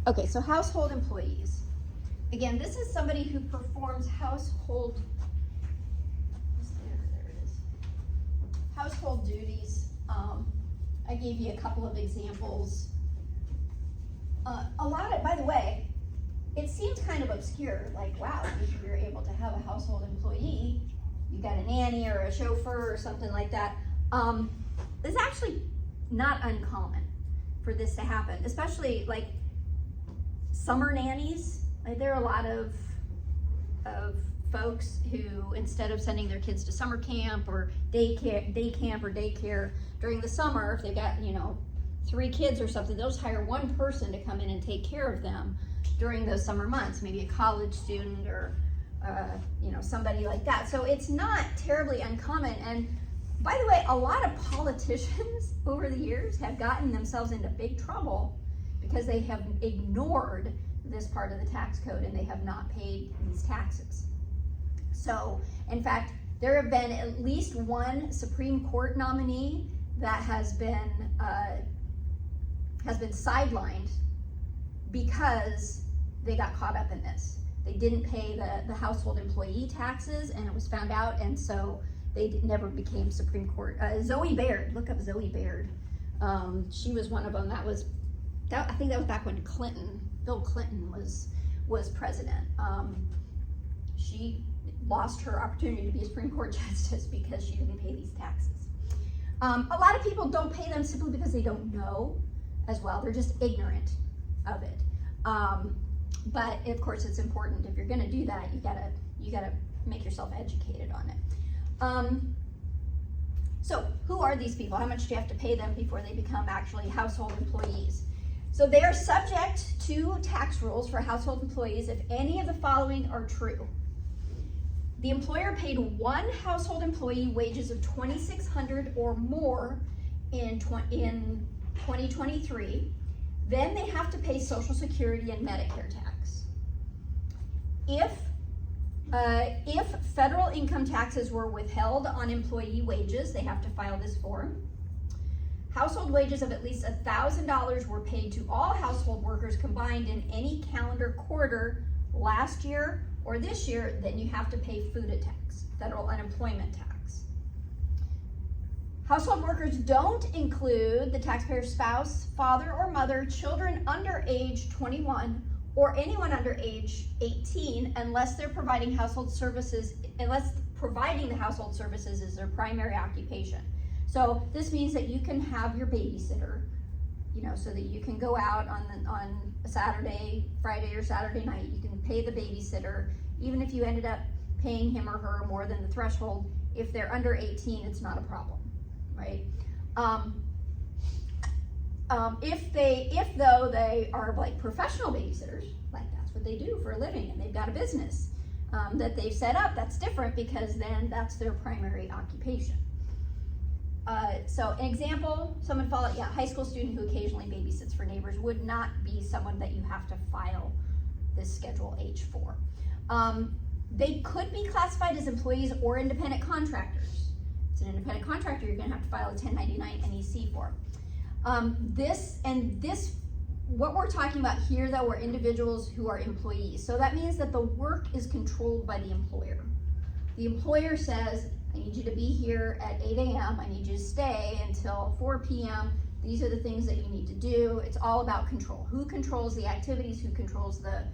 Okay, so household employees. Again, this is somebody who performs household, there it is, household duties. I gave you a couple of examples. A lot of, by the way, it seems kind of obscure, like, wow, if you're able to have a household employee, you got a nanny or a chauffeur or something like that. It's actually not uncommon for this to happen, especially like summer nannies. Like, there are a lot of folks who, instead of sending their kids to summer camp or day daycare during the summer, if they've got, 3 kids or something, they'll just hire one person to come in and take care of them during those summer months, maybe a college student or somebody like that. So it's not terribly uncommon. And by the way, a lot of politicians over the years have gotten themselves into big trouble because they have ignored this part of the tax code and they have not paid these taxes. So, in fact, there have been at least one Supreme Court nominee that has been sidelined because they got caught up in this. They didn't pay the household employee taxes, and it was found out, and so they never became Supreme Court. Zoe Baird, look up Zoe Baird. She was one of them. I think that was back when Bill Clinton was president. She lost her opportunity to be a Supreme Court justice because she didn't pay these taxes. A lot of people don't pay them simply because they don't know as well. They're just ignorant of it. But of course, it's important. If you're going to do that, you gotta make yourself educated on it. So who are these people? How much do you have to pay them before they become actually household employees? So they are subject to tax rules for household employees if any of the following are true. The employer paid one household employee wages of $2,600 or more in 2023, then they have to pay Social Security and Medicare tax. If federal income taxes were withheld on employee wages, they have to file this form. Household wages of at least $1,000 were paid to all household workers combined in any calendar quarter last year or this year, then you have to pay FUTA tax, federal unemployment tax. Household workers don't include the taxpayer's spouse, father or mother, children under age 21, or anyone under age 18 unless providing the household services is their primary occupation. So this means that you can have your babysitter, so that you can go out on a Saturday, Friday or Saturday night, you can pay the babysitter, even if you ended up paying him or her more than the threshold. If they're under 18, it's not a problem, right? If though they are like professional babysitters, like that's what they do for a living and they've got a business that they've set up, that's different because then that's their primary occupation. So an example, high school student who occasionally babysits for neighbors would not be someone that you have to file this Schedule H for. They could be classified as employees or independent contractors. It's an independent contractor, you're gonna have to file a 1099 NEC form. What we're talking about here though are individuals who are employees. So that means that the work is controlled by the employer. The employer says, I need you to be here at 8 a.m. I need you to stay until 4 p.m. These are the things that you need to do. It's all about control. Who controls the activities? Who controls the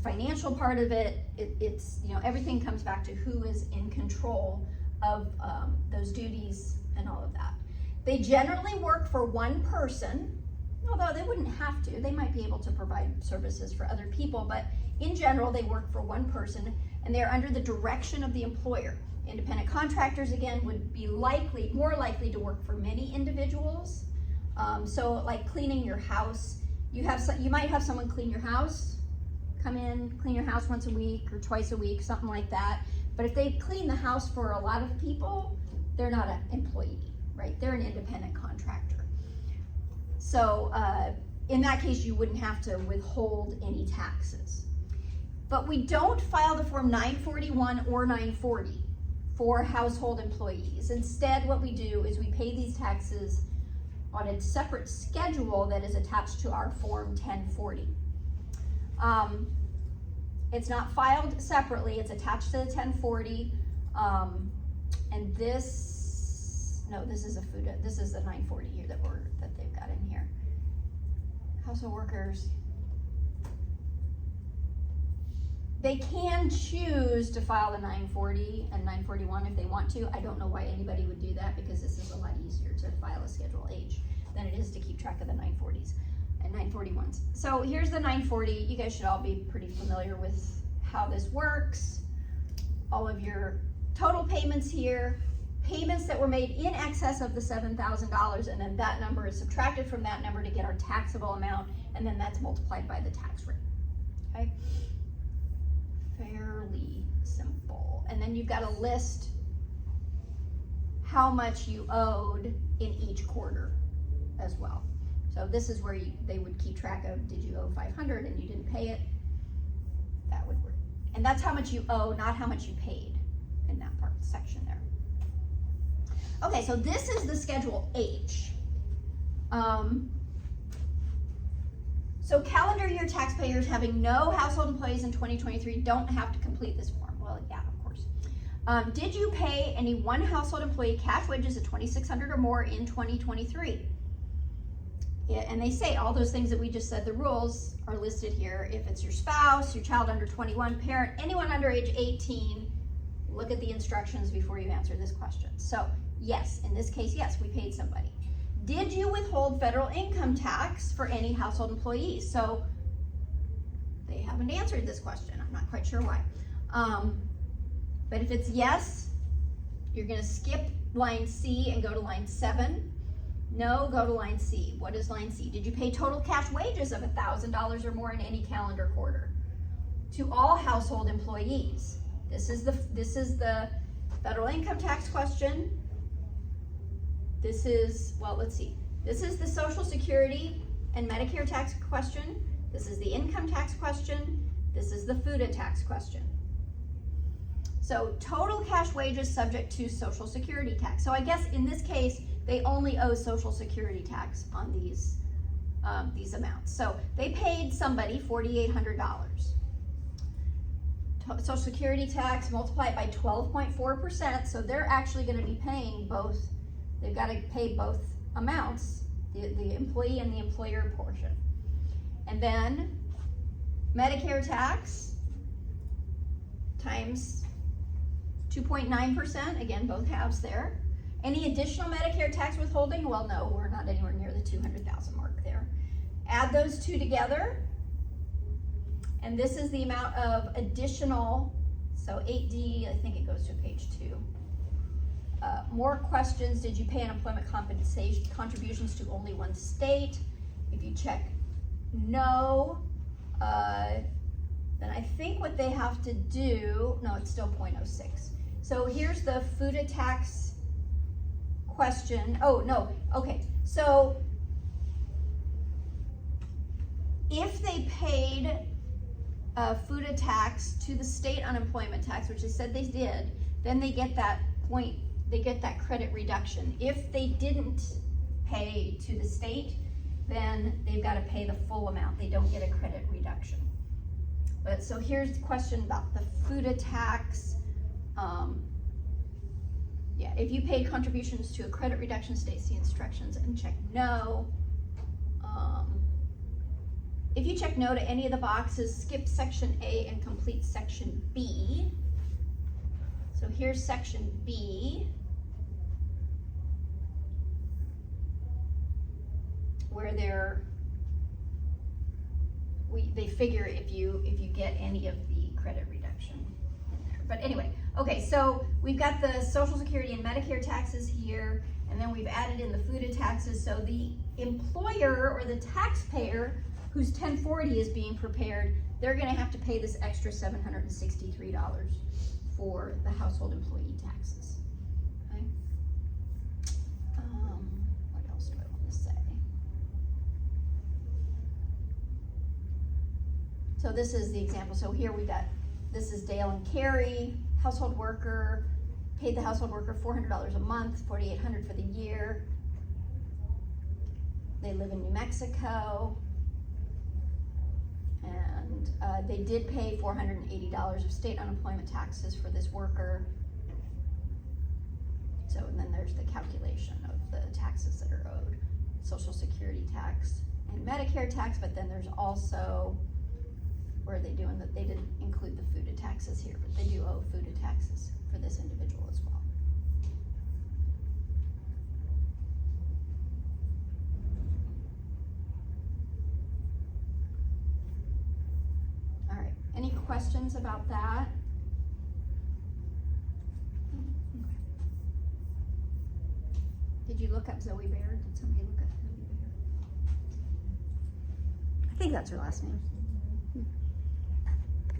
financial part of it? It's everything comes back to who is in control of those duties and all of that. They generally work for one person, although they wouldn't have to. They might be able to provide services for other people, but in general, they work for one person and they're under the direction of the employer. Independent contractors, again, would be more likely to work for many individuals. So like cleaning your house, you might have someone clean your house, come in, clean your house once a week or twice a week, something like that. But if they clean the house for a lot of people, they're not an employee, right? They're an independent contractor. So in that case, you wouldn't have to withhold any taxes. But we don't file the Form 941 or 940 for household employees. Instead, what we do is we pay these taxes on a separate schedule that is attached to our Form 1040. It's not filed separately, it's attached to the 1040. And this, no, this is the 940 here that they've got in here. Household workers. They can choose to file the 940 and 941 if they want to. I don't know why anybody would do that, because this is a lot easier to file a Schedule H than it is to keep track of the 940s and 941s. So here's the 940. You guys should all be pretty familiar with how this works. All of your total payments here, payments that were made in excess of the $7,000, and then that number is subtracted from that number to get our taxable amount, and then that's multiplied by the tax rate, okay? Fairly simple. And then you've got to list how much you owed in each quarter as well. So this is where they would keep track of, did you owe 500 and you didn't pay it? That would work. And that's how much you owe, not how much you paid in that part section there. Okay, so this is the Schedule H. So calendar year taxpayers having no household employees in 2023 don't have to complete this form. Well, yeah, of course. Did you pay any one household employee cash wages of $2,600 or more in 2023? Yeah, and they say all those things that we just said, the rules are listed here. If it's your spouse, your child under 21, parent, anyone under age 18, look at the instructions before you answer this question. So yes, in this case, yes, we paid somebody. Did you withhold federal income tax for any household employees? So they haven't answered this question. I'm not quite sure why. But if it's yes, you're going to skip line C and go to line 7. No, go to line C. What is line C? Did you pay total cash wages of $1,000 or more in any calendar quarter to all household employees? This is the federal income tax question. This is, well, let's see. This is the Social Security and Medicare tax question. This is the income tax question. This is the FUTA tax question. So total cash wages subject to Social Security tax. So I guess in this case, they only owe Social Security tax on these amounts. So they paid somebody $4,800. Social Security tax multiplied by 12.4%. So they're actually going to be paying both. They've got to pay both amounts, the employee and the employer portion. And then Medicare tax times 2.9%, again, both halves there. Any additional Medicare tax withholding? Well, no, we're not anywhere near the 200,000 mark there. Add those two together, and this is the amount of additional, so 8D, I think it goes to page 2. More questions. Did you pay unemployment compensation contributions to only one state? If you check no, then I think what they have to do, no, it's still 0.06. So here's the FUTA tax question. Oh, no, okay. So if they paid FUTA tax to the state unemployment tax, which they said they did, then they get that point. They get that credit reduction. If they didn't pay to the state, then they've got to pay the full amount. They don't get a credit reduction. But so here's the question about the FUTA tax. Yeah, if you paid contributions to a credit reduction, state the instructions and check no. If you check no to any of the boxes, skip section A and complete section B. So here's section B, where they figure if you get any of the credit reduction in there. But anyway, okay, so we've got the Social Security and Medicare taxes here, and then we've added in the FUTA taxes. So the employer or the taxpayer whose 1040 is being prepared, they're going to have to pay this extra $763 for the household employee taxes. Okay. What else do I want to say? So this is the example. So here we got, this is Dale and Carrie, household worker, paid the household worker $400 a month, $4,800 for the year. They live in New Mexico. And they did pay $480 of state unemployment taxes for this worker. So, and then there's the calculation of the taxes that are owed, Social Security tax and Medicare tax, but then there's also, where are they doing that? They didn't include the FUTA taxes here, but they do owe FUTA taxes for this individual as well. All right, any questions about that? Did you look up Zoe Baird? Did somebody look up Zoe Baird? I think that's her last name.